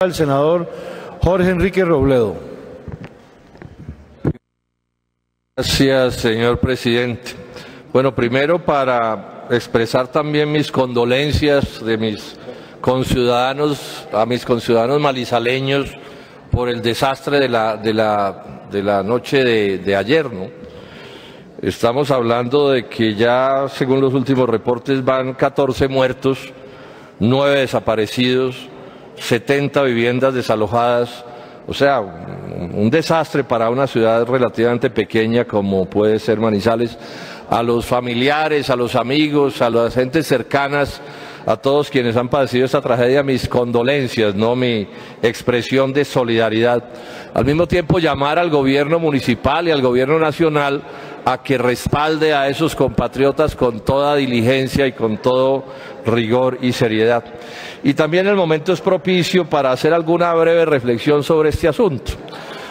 El senador Jorge Enrique Robledo. Gracias, señor presidente. Bueno, primero para expresar también mis condolencias de mis conciudadanos, a mis conciudadanos manizaleños por el desastre de la noche de ayer, ¿no? Estamos hablando de que ya, según los últimos reportes, van 14 muertos, 9 desaparecidos, 70 viviendas desalojadas, o sea, un desastre para una ciudad relativamente pequeña como puede ser Manizales. A los familiares, a los amigos, a las gentes cercanas, a todos quienes han padecido esta tragedia, mis condolencias, ¿no? Mi expresión de solidaridad. Al mismo tiempo, llamar al gobierno municipal y al gobierno nacional a que respalde a esos compatriotas con toda diligencia y con todo rigor y seriedad. Y también el momento es propicio para hacer alguna breve reflexión sobre este asunto.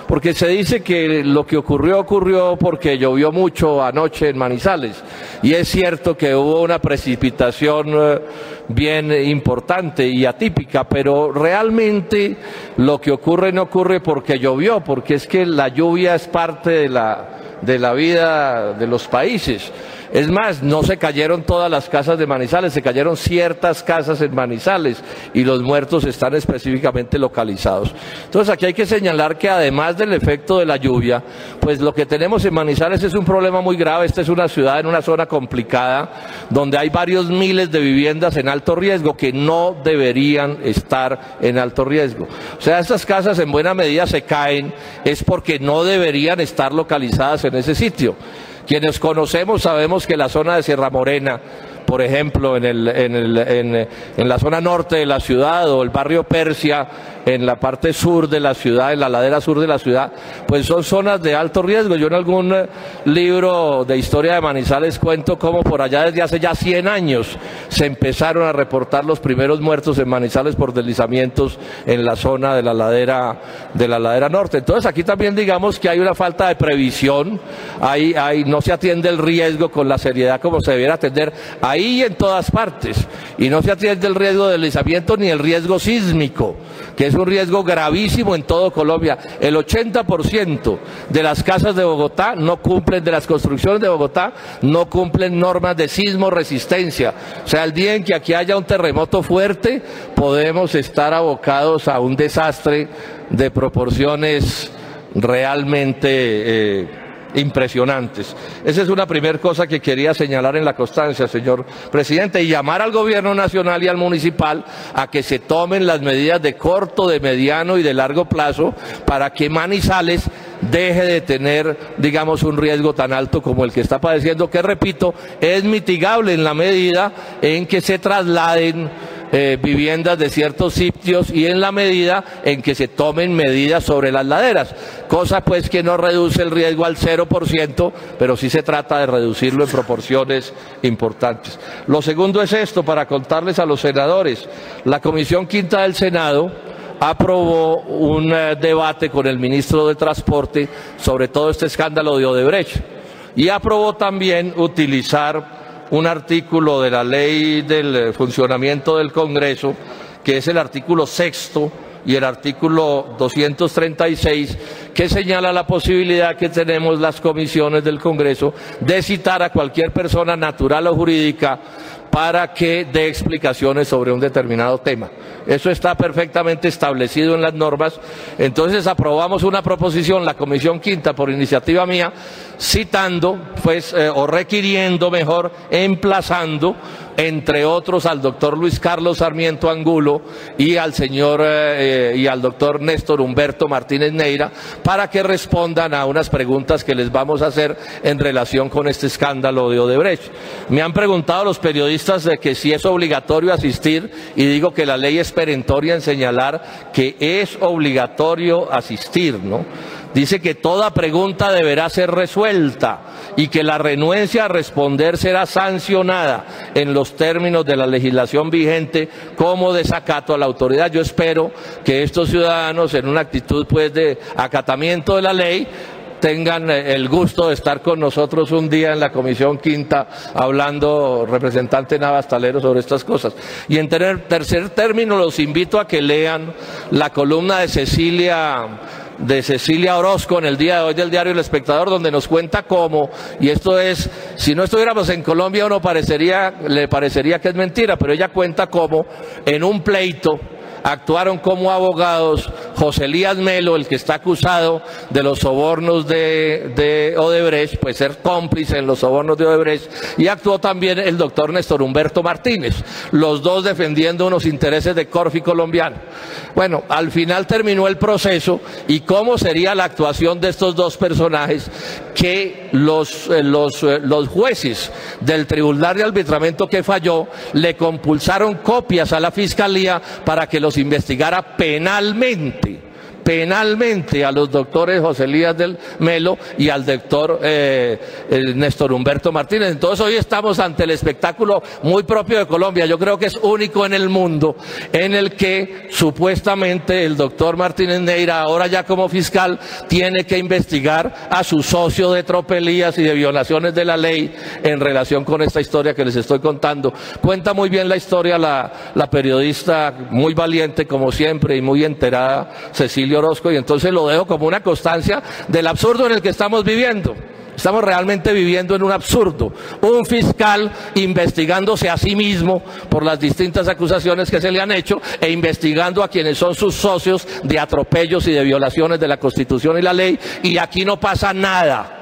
Porque se dice que lo que ocurrió porque llovió mucho anoche en Manizales, y es cierto que hubo una precipitación bien importante y atípica, pero realmente lo que ocurre no ocurre porque llovió, porque es que la lluvia es parte de la vida de los países. Es más, no se cayeron todas las casas de Manizales, se cayeron ciertas casas en Manizales y los muertos están específicamente localizados. Entonces aquí hay que señalar que además del efecto de la lluvia, pues lo que tenemos en Manizales es un problema muy grave. Esta es una ciudad en una zona complicada donde hay varios miles de viviendas en alto riesgo que no deberían estar en alto riesgo. O sea, estas casas en buena medida se caen es porque no deberían estar localizadas en ese sitio. Quienes conocemos sabemos que la zona de Sierra Morena, por ejemplo, en la zona norte de la ciudad, o el barrio Persia, en la parte sur de la ciudad, en la ladera sur de la ciudad, pues son zonas de alto riesgo. Yo en algún libro de historia de Manizales cuento cómo por allá desde hace ya 100 años se empezaron a reportar los primeros muertos en Manizales por deslizamientos en la zona de la ladera norte. Entonces aquí también digamos que hay una falta de previsión, no se atiende el riesgo con la seriedad como se debiera atender ahí y en todas partes, y no se atiende el riesgo de deslizamiento ni el riesgo sísmico, que es un riesgo gravísimo en todo Colombia. El 80% de las casas de Bogotá no cumplen, de las construcciones de Bogotá, no cumplen normas de sismo resistencia. O sea, el día en que aquí haya un terremoto fuerte, podemos estar abocados a un desastre de proporciones realmente impresionantes. Esa es una primera cosa que quería señalar en la constancia, señor presidente, y llamar al gobierno nacional y al municipal a que se tomen las medidas de corto, de mediano y de largo plazo para que Manizales deje de tener, digamos, un riesgo tan alto como el que está padeciendo, que, repito, es mitigable en la medida en que se trasladen viviendas de ciertos sitios y en la medida en que se tomen medidas sobre las laderas, cosa pues que no reduce el riesgo al 0%, pero sí se trata de reducirlo en proporciones importantes. Lo segundo es esto, para contarles a los senadores: la Comisión Quinta del Senado aprobó un debate con el ministro de Transporte sobre todo este escándalo de Odebrecht, y aprobó también utilizar un artículo de la Ley del Funcionamiento del Congreso, que es el artículo 6º y el artículo 236, que señala la posibilidad que tenemos las comisiones del Congreso de citar a cualquier persona natural o jurídica para que dé explicaciones sobre un determinado tema. Eso está perfectamente establecido en las normas. Entonces aprobamos una proposición, la Comisión Quinta, por iniciativa mía, citando, pues, o requiriendo mejor, emplazando, entre otros, al doctor Luis Carlos Sarmiento Angulo y al doctor Néstor Humberto Martínez Neira, para que respondan a unas preguntas que les vamos a hacer en relación con este escándalo de Odebrecht. Me han preguntado los periodistas de que si es obligatorio asistir, y digo que la ley es perentoria en señalar que es obligatorio asistir, ¿no? Dice que toda pregunta deberá ser resuelta y que la renuencia a responder será sancionada en los términos de la legislación vigente como desacato a la autoridad. Yo espero que estos ciudadanos, en una actitud pues de acatamiento de la ley, tengan el gusto de estar con nosotros un día en la Comisión Quinta hablando, representante Navas Talero, sobre estas cosas. Y en tercer término, los invito a que lean la columna de Cecilia Orozco en el día de hoy del diario El Espectador, donde nos cuenta cómo, y esto es, si no estuviéramos en Colombia uno le parecería que es mentira, pero ella cuenta cómo en un pleito actuaron como abogados José Elías Melo, el que está acusado de los sobornos de Odebrecht, pues ser cómplice en los sobornos de Odebrecht, y actuó también el doctor Néstor Humberto Martínez, los dos defendiendo unos intereses de Corfi colombiano. Bueno, al final terminó el proceso, y cómo sería la actuación de estos dos personajes que los jueces del Tribunal de Arbitramiento que falló le compulsaron copias a la Fiscalía para que los investigara penalmente a los doctores José Elías del Melo y al doctor Néstor Humberto Martínez. Entonces hoy estamos ante el espectáculo muy propio de Colombia. Yo creo que es único en el mundo, en el que supuestamente el doctor Martínez Neira, ahora ya como fiscal, tiene que investigar a su socio de tropelías y de violaciones de la ley en relación con esta historia que les estoy contando. Cuenta muy bien la historia la periodista muy valiente como siempre y muy enterada, Cecilia Orozco, y entonces lo dejo como una constancia del absurdo en el que estamos viviendo. Estamos realmente viviendo en un absurdo. Un fiscal investigándose a sí mismo por las distintas acusaciones que se le han hecho e investigando a quienes son sus socios de atropellos y de violaciones de la Constitución y la ley, y aquí no pasa nada.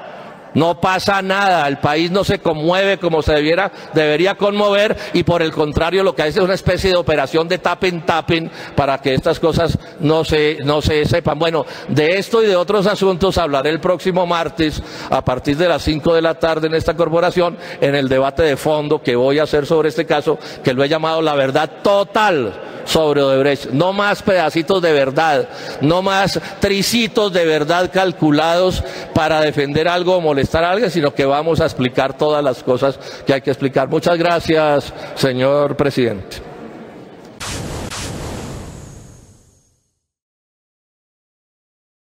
No pasa nada, el país no se conmueve como se debería conmover, y por el contrario lo que hace es una especie de operación de tapen para que estas cosas no se sepan. Bueno, de esto y de otros asuntos hablaré el próximo martes a partir de las 5 de la tarde en esta corporación, en el debate de fondo que voy a hacer sobre este caso, que lo he llamado La Verdad Total sobre Odebrecht. No más pedacitos de verdad, no más tricitos de verdad calculados para defender algo o molestar a alguien, sino que vamos a explicar todas las cosas que hay que explicar. Muchas gracias, señor presidente.